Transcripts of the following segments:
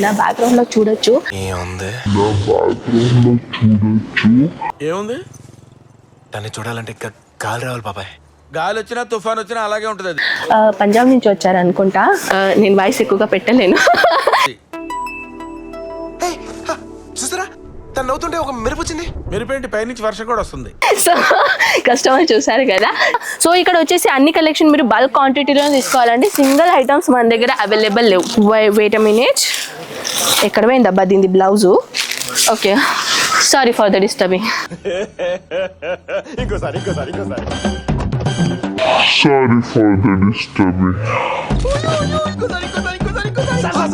నా బ్యాక్గ్రౌండ్ లో చూడొచ్చు ఏముంది దాన్ని చూడాలంటే గాలి రావాలి బాబాయ్. గాలి వచ్చినా తుఫాన్ వచ్చినా అలాగే ఉంటది అది. పంజాబ్ నుంచి వచ్చారు అనుకుంటా. నేను వాయిస్ ఎక్కువగా పెట్టలేను. చూసారా తను నవ్వుతుంటే ఒక మెరుపు వచ్చింది. మెరుపేంటి పైనుంచి వర్షం కూడా వస్తుంది. సో కస్టమర్ చూసారు కదా. సో ఇక్కడ వచ్చేసి అన్ని కలెక్షన్ మీరు బల్క్ క్వాంటిటీలో తీసుకోవాలండి. సింగిల్ ఐటమ్స్ మన దగ్గర అవైలబుల్ లేవు. Wait a minute. ఎక్కడ పోయింది అబ్బా దీని blouse? Okay, sorry for the disturbing.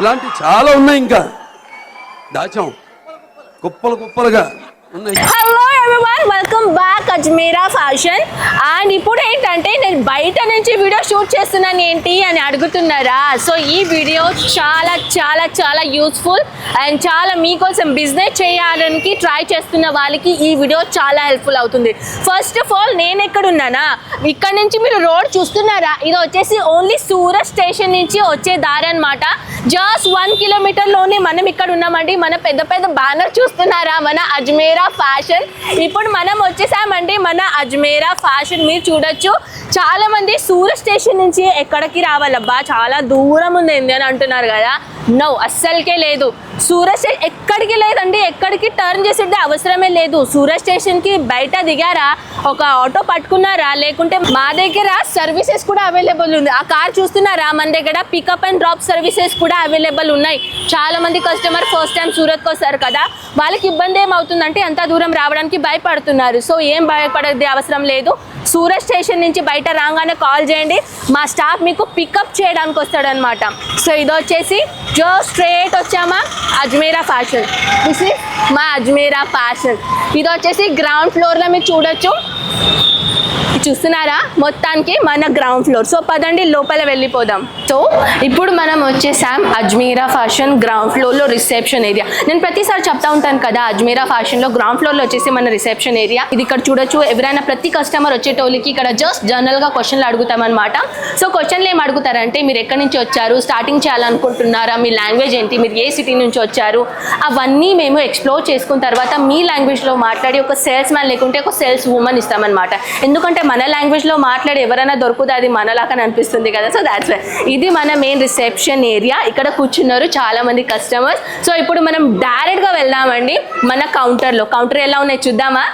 ఇలాంటి చాలా ఉన్నాయి, ఇంకా దాచాం కుప్పలు కుప్పలుగా ఉన్నాయి. Hello everyone, welcome back Ajmeera fashion. And ఇప్పుడు ఏంటంటే నేను బయట నుంచి వీడియో షూట్ చేస్తున్నాను ఏంటి అని అడుగుతున్నారా? సో ఈ వీడియో చాలా చాలా చాలా యూస్ఫుల్ అండ్ చాలా మీకోసం బిజినెస్ చేయడానికి ట్రై చేస్తున్న వాళ్ళకి ఈ వీడియో చాలా హెల్ప్ఫుల్ అవుతుంది. ఫస్ట్ ఆఫ్ ఆల్ నేను ఎక్కడ ఉన్నానా, ఇక్కడ నుంచి మీరు రోడ్ చూస్తున్నారా? ఇది వచ్చేసి ఓన్లీ సూరత్ స్టేషన్ నుంచి వచ్చే దారి అనమాట. జస్ట్ 1 కిలోమీటర్లోనే మనం ఇక్కడ ఉన్నామండి. మన పెద్ద పెద్ద బ్యానర్ చూస్తున్నారా, మన అజ్మీరా ఫ్యాషన్. ఇప్పుడు మనం వచ్చేసామండి మన అజ్మీరా ఫ్యాషన్. మీరు చూడొచ్చు చాలా మంది సూరత్ స్టేషన్ నుంచి ఎక్కడికి రావాలబ్బా, చాలా దూరం ఉంది అని అంటున్నారు కదా. నో, అస్సలకే లేదు. సూరత్ స్టేషన్ ఎక్కడికి లేదండి, ఎక్కడికి టర్న్ చేసేది అవసరమే లేదు. సూరత్ స్టేషన్కి బయట దిగారా, ఒక ఆటో పట్టుకున్నారా, లేకుంటే మా దగ్గర సర్వీసెస్ కూడా అవైలబుల్ ఉంది. ఆ కార్ చూస్తున్నారా, మన దగ్గర పికప్ అండ్ డ్రాప్ సర్వీసెస్ కూడా అవైలబుల్ ఉన్నాయి. చాలా మంది కస్టమర్ ఫస్ట్ టైం సూరత్కి వస్తారు కదా, వాళ్ళకి ఇబ్బంది ఏమవుతుందంటే అంత దూరం రావడానికి భయపడుతున్నారు. సో ఏం భయపడేది అవసరం లేదు. సూరత్ స్టేషన్ నుంచి బయట రాగానే కాల్ చేయండి, మా స్టాఫ్ మీకు పికప్ చేయడానికి వస్తాడనమాట. సో ఇది వచ్చేసి జస్ట్ స్ట్రేట్ వచ్చామా అజ్మీరా ఫ్యాషన్. దిస్ ఇస్ మా అజ్మీరా ఫ్యాషన్. ఇది వచ్చేసి గ్రౌండ్ ఫ్లోర్లో మీరు చూడొచ్చు. చూస్తున్నారా, మొత్తానికి మన గ్రౌండ్ ఫ్లోర్. సో పదండి లోపల వెళ్ళిపోదాం. సో ఇప్పుడు మనం వచ్చేసాం అజ్మీరా ఫ్యాషన్ గ్రౌండ్ ఫ్లోర్లో రిసెప్షన్ ఏరియా. నేను ప్రతిసారి చెప్తా ఉంటాను కదా, అజ్మీరా ఫ్యాషన్లో గ్రౌండ్ ఫ్లోర్లో వచ్చేసి మన రిసెప్షన్ ఏరియా. ఇది ఇక్కడ చూడొచ్చు. ఎవరైనా ప్రతి కస్టమర్ వచ్చేటోళ్ళకి ఇక్కడ జస్ట్ జనరల్గా క్వశ్చన్లు అడుగుతామన్నమాట. సో క్వశ్చన్లు ఏం అడుగుతారంటే, మీరు ఎక్కడి నుంచి వచ్చారు, స్టార్టింగ్ చేయాలనుకుంటున్నారా, మీ లాంగ్వేజ్ ఏంటి, మీరు ఏ సిటీ నుంచి వచ్చారు, అవన్నీ మేము ఎక్స్ప్లోర్ చేసుకున్న తర్వాత మీ లాంగ్వేజ్లో మాట్లాడి ఒక సేల్స్ మ్యాన్ లేకుంటే ఒక సేల్స్ ఉమెన్ ఇస్తామన్నమాట. ఎందుకంటే మన లాంగ్వేజ్లో మాట్లాడి ఎవరైనా దొరుకుతుంది, అది మనలాగా అనిపిస్తుంది కదా. సో దాట్స్ వై ఇది మన మెయిన్ రిసెప్షన్ ఏరియా. ఇక్కడ కూర్చున్నారు చాలా మంది కస్టమర్స్. సో ఇప్పుడు మనం డైరెక్ట్గా వెళ్దామండి మన కౌంటర్లో. కౌంటర్ ఎలా ఉన్నాయి చూద్దామా?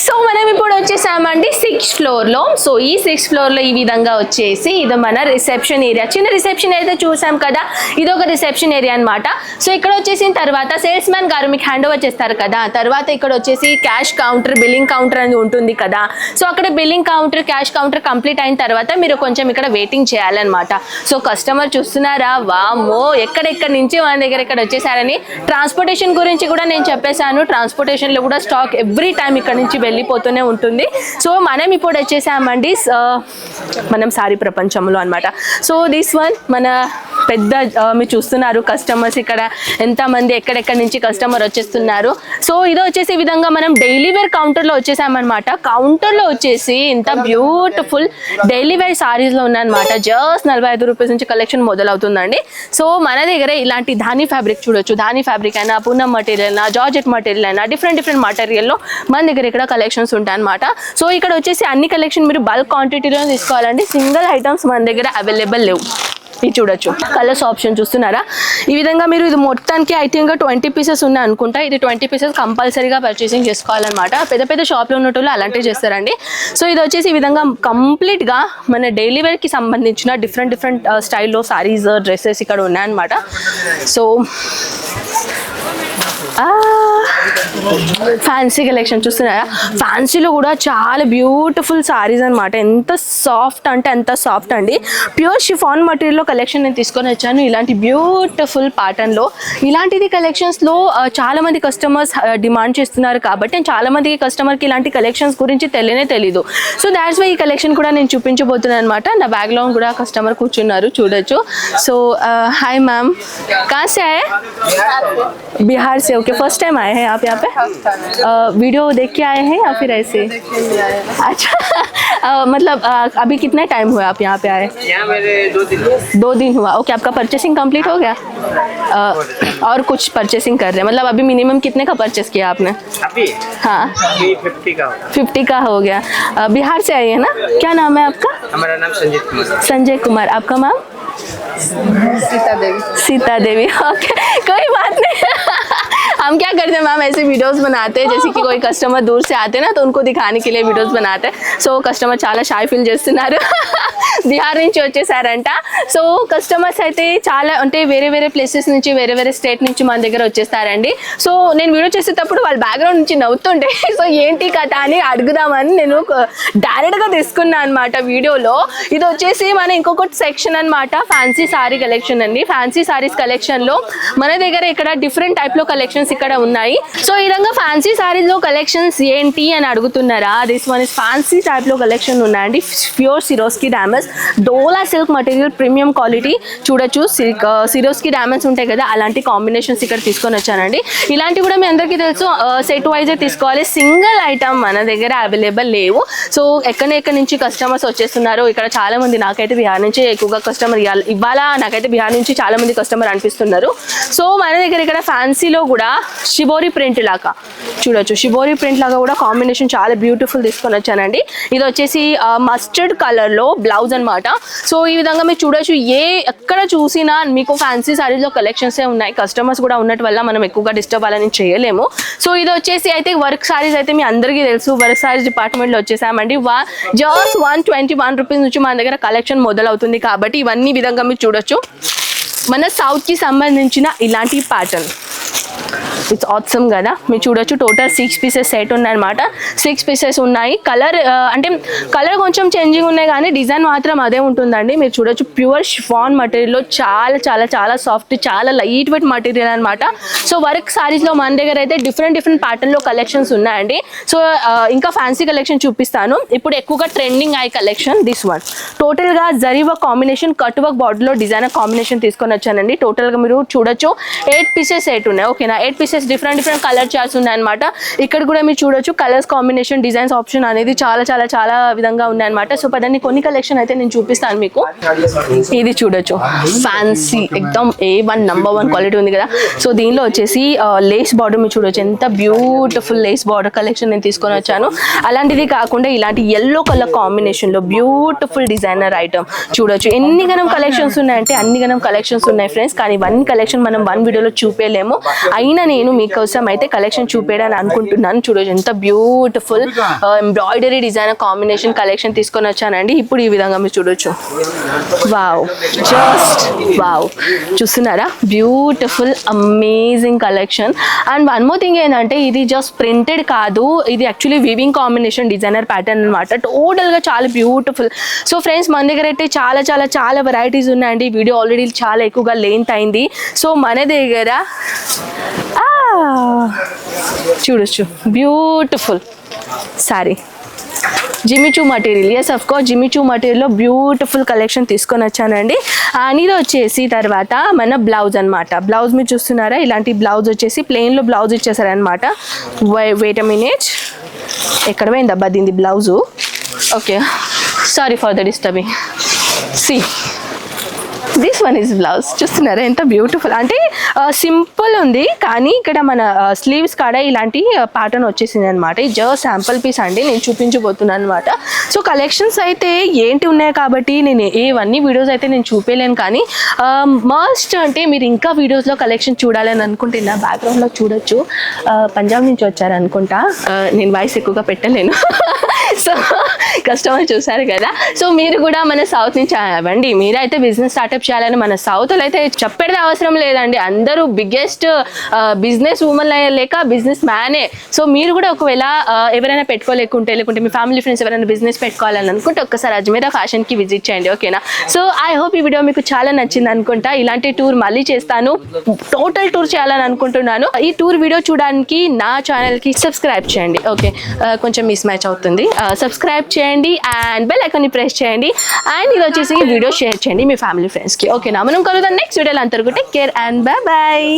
సో మనం ఇప్పుడు వచ్చేసామండి 6th ఫ్లోర్లో. సో ఈ 6th ఫ్లోర్లో ఈ విధంగా వచ్చేసి ఇది మన రిసెప్షన్ ఏరియా. చిన్న రిసెప్షన్ అయితే చూసాం కదా, ఇది ఒక రిసెప్షన్ ఏరియా అనమాట. సో ఇక్కడ వచ్చేసిన తర్వాత సేల్స్ మ్యాన్ గారు మీకు హ్యాండ్ ఓవర్ చేస్తారు కదా. తర్వాత ఇక్కడ వచ్చేసి క్యాష్ కౌంటర్, బిల్లింగ్ కౌంటర్ అనేది ఉంటుంది కదా. సో అక్కడ billing counter, cash counter complete అయిన తర్వాత మీరు కొంచెం ఇక్కడ వెయిటింగ్ చేయాలన్నమాట. సో కస్టమర్ చూస్తున్నారా, వామ్మో ఎక్కడెక్కడి నుంచి మన దగ్గర ఇక్కడ వచ్చేసారని. ట్రాన్స్పోర్టేషన్ గురించి కూడా నేను చెప్పేశాను. ట్రాన్స్పోర్టేషన్లో కూడా స్టాక్ ఎవ్రీ టైం ఇక్కడ నుంచి వెళ్ళిపోతూనే ఉంటుంది. సో మనం ఇప్పుడు వచ్చేసామండి మనం సారీ ప్రపంచంలో అనమాట. సో దిస్ వన్ మన పెద్ద మీరు చూస్తున్నారు కస్టమర్స్ ఇక్కడ ఎంతమంది ఎక్కడెక్కడి నుంచి కస్టమర్ వచ్చేస్తున్నారు. సో ఇది వచ్చేసి ఈ విధంగా మనం డైలీ వేర్ కౌంటర్లో వచ్చేసామన్నమాట. కౌంటర్లో వచ్చేసి ఇంత బ్యూటిఫుల్ డైలీ వేర్ సారీస్లో ఉన్నాయన్నమాట. జస్ట్ 45 రూపీస్ నుంచి కలెక్షన్ మొదలవుతుందండి. సో మన దగ్గర ఇలాంటి ధాని ఫ్యాబ్రిక్ చూడొచ్చు. ధాని ఫ్యాబ్రిక్ అయినా, పూనం మటీరియల్ అయినా, జార్జెట్ మటీరియల్ అయినా, డిఫరెంట్ మటీరియల్లో మన దగ్గర ఇక్కడ కలెక్షన్స్ ఉంటాయి అనమాట. సో ఇక్కడ వచ్చేసి అన్ని కలెక్షన్ మీరు బల్క్ క్వాంటిటీలో తీసుకోవాలండి. సింగిల్ ఐటమ్స్ మన దగ్గర అవైలబుల్ లేవు. ఇది చూడొచ్చు. కలర్స్ ఆప్షన్ చూస్తున్నారా, ఈ విధంగా మీరు ఇది మొత్తానికి ఐ థింక్ 20 పీసెస్ ఉన్నాయి అనుకుంటా. ఇది 20 పీసెస్ కంపల్సరీగా పర్చేసింగ్ చేసుకోవాలన్నమాట. పెద్ద పెద్ద షాప్లో ఉన్నట్టు అలాంటివి చేస్తారండి. సో ఇది వచ్చేసి ఈ విధంగా కంప్లీట్గా మన డైలీ వేర్కి సంబంధించిన డిఫరెంట్ స్టైల్లో సారీస్, డ్రెస్సెస్ ఇక్కడ ఉన్నాయన్నమాట. సో ఫ్యాన్సీ కలెక్షన్ చూస్తున్నారా, ఫ్యాన్సీలో కూడా చాలా బ్యూటిఫుల్ సారీస్ అనమాట. ఎంత సాఫ్ట్ అంటే అంత సాఫ్ట్ అండి. ప్యూర్ షిఫాన్ మెటీరియల్లో కలెక్షన్ నేను తీసుకొని వచ్చాను. ఇలాంటి బ్యూటిఫుల్ ప్యాటర్న్లో ఇలాంటిది కలెక్షన్స్లో చాలా మంది కస్టమర్స్ డిమాండ్ చేస్తున్నారు కాబట్టి నేను చాలా మందికి కస్టమర్కి ఇలాంటి కలెక్షన్స్ గురించి తెలీదు. సో దాట్స్ వై ఈ కలెక్షన్ కూడా నేను చూపించబోతున్నాను అనమాట. నా బ్యాగ్లో కూడా కస్టమర్ కూర్చున్నారు, చూడొచ్చు. సో हाय मैम, कहाँ से आए? बिहार से. ओके, फर्स्ट टाइम आए हैं आप यहाँ पे? वीडियो देख के आए हैं या फिर ऐसे? अच्छा. मतलब अभी कितना टाइम हुआ आप यहाँ पे आए? यहाँ मेरे 2 दिन हुआ. ओके, आपका परचेसिंग कंप्लीट हो गया? और कुछ परचेसिंग कर रहे हैं, मतलब अभी मिनिमम कितने का परचेस किया आपने? अभी हाँ, अभी 50 का हो गया. बिहार से आई है ना? क्या नाम है आपका? हमारा नाम संजय कुमार. आपका मैम? सीता देवी. ओके, कोई बात नहीं. हम क्या करते हैं मैम, ऐसे वीडियोस बनाते हैं, जैसे कि कोई कस्टमर दूर से आते हैं ना, तो उनको दिखाने के लिए वीडियोस बनाते हैं. సో కస్టమర్ చాలా షై ఫీల్ చేస్తున్నారు, బిహార్ నుంచి వచ్చేసారంట. సో కస్టమర్స్ అయితే చాలా అంటే వేరే ప్లేసెస్ నుంచి వేరే స్టేట్ నుంచి మన దగ్గర వచ్చేస్తారండి. సో నేను వీడియో చేసేటప్పుడు వాళ్ళ బ్యాక్గ్రౌండ్ నుంచి నవ్వుతుంటే సో ఏంటి కథ అని అడుగుదామని నేను డైరెక్ట్గా తీసుకున్నాను అనమాట వీడియోలో. ఇది వచ్చేసి మన ఇంకొకటి సెక్షన్ అనమాట, ఫ్యాన్సీ సారీ కలెక్షన్ అండి. ఫ్యాన్సీ సారీస్ కలెక్షన్లో మన దగ్గర ఇక్కడ డిఫరెంట్ టైప్లో కలెక్షన్స్ ఇక్కడ ఉన్నాయి. సో ఈ విధంగా ఫ్యాన్సీ సారీస్లో కలెక్షన్స్ ఏంటి అని అడుగుతున్నారా? దిస్ వన్ ఇస్ ఫ్యాన్సీ టైప్లో కలెక్షన్ ఉన్నాయండి. ప్యూర్ సిరోస్కి డామస్ డోలా సిల్క్ మటీరియల్, ప్రీమియం క్వాలిటీ. చూడొచ్చు, సిరోస్కి డామస్ ఉంటాయి కదా, అలాంటి కాంబినేషన్స్ ఇక్కడ తీసుకొని వచ్చానండి. ఇలాంటివి కూడా మీ అందరికీ తెలుసు, సెట్ వైజే తీసుకోవాలి, సింగిల్ ఐటమ్ మన దగ్గర అవైలబుల్ లేవు. సో ఎక్కడి నుంచి కస్టమర్స్ వచ్చేస్తున్నారు. ఇక్కడ చాలా మంది, నాకైతే బిహార్ నుంచి ఎక్కువగా కస్టమర్ ఇవాళ నాకైతే బిహార్ నుంచి చాలా మంది కస్టమర్ అనిపిస్తున్నారు. సో మన దగ్గర ఇక్కడ ఫ్యాన్సీలో కూడా షిబోరి ప్రింట్ లాగా చూడొచ్చు, షిబోరి ప్రింట్ లాగా కూడా కాంబినేషన్ చాలా బ్యూటిఫుల్ తీసుకొని వచ్చానండి. ఇది వచ్చేసి మస్టర్డ్ కలర్లో బ్లౌజ్ అనమాట. సో ఈ విధంగా మీరు చూడొచ్చు, ఎక్కడ చూసినా మీకు ఫ్యాన్సీ సారీస్లో కలెక్షన్సే ఉన్నాయి. కస్టమర్స్ కూడా ఉన్నట్టు వల్ల మనం ఎక్కువగా డిస్టర్బ్ అవ్వాలని చేయలేము. సో ఇది వచ్చేసి అయితే వర్క్ సారీస్ అయితే మీ అందరికీ తెలుసు, వర్క్ సారీస్ డిపార్ట్మెంట్లో వచ్చేసామండి. జస్ట్ 121 రూపీస్ నుంచి మన దగ్గర కలెక్షన్ మొదలవుతుంది. కాబట్టి ఇవన్నీ విధంగా మీరు చూడొచ్చు. మన సౌత్కి సంబంధించిన ఇలాంటి ప్యాటర్న్ ఇట్స్ ఆసమ్ కదా, మీరు చూడొచ్చు. టోటల్ 6 పీసెస్ సెట్ ఉన్నాయన్నమాట. 6 పీసెస్ ఉన్నాయి. కలర్ అంటే కలర్ కొంచెం చేంజింగ్ ఉన్నాయి కానీ డిజైన్ మాత్రం అదే ఉంటుందండి. మీరు చూడొచ్చు, ప్యూర్ షిఫాన్ మటీరియల్లో చాలా చాలా చాలా సాఫ్ట్, చాలా లైట్ వెయిట్ మటీరియల్ అనమాట. సో వర్క్ సారీస్లో మన దగ్గర అయితే డిఫరెంట్ ప్యాటర్న్లో కలెక్షన్స్ ఉన్నాయండి. సో ఇంకా ఫ్యాన్సీ కలెక్షన్ చూపిస్తాను. ఇప్పుడు ఎక్కువగా ట్రెండింగ్ అయ్యే కలెక్షన్ దిస్ వన్. టోటల్గా zari work combination, cut work బాడీలో డిజైనర్ కాంబినేషన్ తీసుకొని వచ్చానండి. టోటల్గా మీరు చూడొచ్చు 8 పీసెస్ సెట్ ఉన్నాయి. ఓకేనా, 8 పీసెస్ డిఫరెంట్ కలర్ చార్ట్స్ ఉన్నాయన్నమాట. ఇక్కడ కూడా మీరు చూడొచ్చు కలర్స్ కాంబినేషన్, డిజైన్స్ ఆప్షన్ అనేది చాలా చాలా చాలా విధంగా ఉన్నాయన్నమాట. సో పదండి కొన్ని కలెక్షన్ అయితే నేను చూపిస్తాను మీకు. ఇది చూడొచ్చు, ఫ్యాన్సీ ఎక్దమ్ A1 #1 క్వాలిటీ ఉంది కదా. సో దీనిలో వచ్చేసి లేస్ బార్డర్ మీరు చూడొచ్చు, ఎంత బ్యూటిఫుల్ లేస్ బార్డర్ కలెక్షన్ నేను తీసుకొని వచ్చాను. అలాంటిది కాకుండా ఇలాంటి ఎల్లో కలర్ కాంబినేషన్లో బ్యూటిఫుల్ డిజైనర్ ఐటమ్ చూడొచ్చు. ఎన్ని గనం కలెక్షన్స్ ఉన్నాయంటే అన్ని గనం కలెక్షన్స్ ఉన్నాయి ఫ్రెండ్స్. కానీ వన్ కలెక్షన్ మనం వన్ వీడియోలో చూపేయలేము. అయినా నేను మీకోసం అయితే కలెక్షన్ చూపేయడానికి అనుకుంటున్నాను. చూడొచ్చు, ఎంత beautiful embroidery designer combination collection తీసుకొని వచ్చానండి. ఇప్పుడు ఈ విధంగా మీరు చూడొచ్చు. వావ్, జస్ట్ వావ్, చూస్తున్నారా, beautiful amazing collection. And one more thing ఏంటంటే ఇది జస్ట్ ప్రింటెడ్ కాదు, ఇది actually weaving combination designer pattern అనమాట. టోటల్గా చాలా బ్యూటిఫుల్. సో ఫ్రెండ్స్, మన దగ్గర అయితే చాలా చాలా చాలా వెరైటీస్ ఉన్నాయండి. వీడియో ఆల్రెడీ చాలా ఎక్కువగా లెంత్ అయింది. సో మన దగ్గర చూడొచ్చు, beautiful sari Jimmy Choo material. Yes of course Jimmy Choo మటీరియల్లో బ్యూటిఫుల్ కలెక్షన్ తీసుకొని వచ్చానండి. అండ్ ఇది వచ్చేసి తర్వాత మన బ్లౌజ్ అనమాట. బ్లౌజ్ మీరు చూస్తున్నారా, ఇలాంటి బ్లౌజ్ వచ్చేసి ప్లెయిన్లో బ్లౌజ్ ఇచ్చేసారనమాట. వెయిట్ అ మినిట్, ఎక్కడ పోయింది అబ్బా దీని blouse? Okay, sorry for the disturbing. See this one is blouse. చూస్తున్నారా ఎంత బ్యూటిఫుల్, అంటే సింపుల్ ఉంది కానీ ఇక్కడ మన స్లీవ్స్ కాడ ఇలాంటి ప్యాటర్న్ వచ్చేసింది అనమాట. ఇది జస్ట్ శాంపుల్ పీస్ అండి, నేను చూపించబోతున్నాను అనమాట. సో కలెక్షన్స్ అయితే ఏంటి ఉన్నాయి కాబట్టి నేను ఇవన్నీ వీడియోస్ అయితే నేను చూపేయలేను. కానీ మస్ట్ అంటే మీరు ఇంకా వీడియోస్లో కలెక్షన్ చూడాలని అనుకుంటే నా బ్యాక్గ్రౌండ్లో చూడొచ్చు, పంజాబ్ నుంచి వచ్చారనుకుంటా. నేను వాయిస్ ఎక్కువగా పెట్టలేను. సో కస్టమర్ చూసారు కదా. సో మీరు కూడా మన సౌత్ నుంచి అవ్వండి, మీరైతే బిజినెస్ స్టార్ట్అప్ చేయాలని మన సౌత్లో అయితే చెప్పేది అవసరం లేదండి. అందరూ బిగ్గెస్ట్ బిజినెస్ ఉమెన్ లేక బిజినెస్ మ్యానే. సో మీరు కూడా ఒకవేళ ఎవరైనా లేకుంటే మీ ఫ్యామిలీ ఫ్రెండ్స్ ఎవరైనా బిజినెస్ పెట్టుకోవాలని అనుకుంటే ఒక్కసారి అజ్మీరా ఫ్యాషన్కి విజిట్ చేయండి, ఓకేనా. సో ఐ హోప్ ఈ వీడియో మీకు చాలా నచ్చింది అనుకుంటా. ఇలాంటి టూర్ మళ్ళీ చేస్తాను, టోటల్ టూర్ చేయాలని అనుకుంటున్నాను. ఈ టూర్ వీడియో చూడడానికి నా ఛానల్కి సబ్స్క్రైబ్ చేయండి, ఓకే. కొంచెం మిస్ మ్యాచ్ అవుతుంది. సబ్స్క్రైబ్ చేయండి అండ్ బెల్ ఐకాన్ని ప్రెస్ చేయండి అండ్ ఇది వచ్చేసి వీడియో షేర్ చేయండి మీ ఫ్యామిలీ ఫ్రెండ్స్కి, ఓకేనా. మనం కలుద్దాం నెక్స్ట్ వీడియోలో. అంతవరకు take care and bye bye.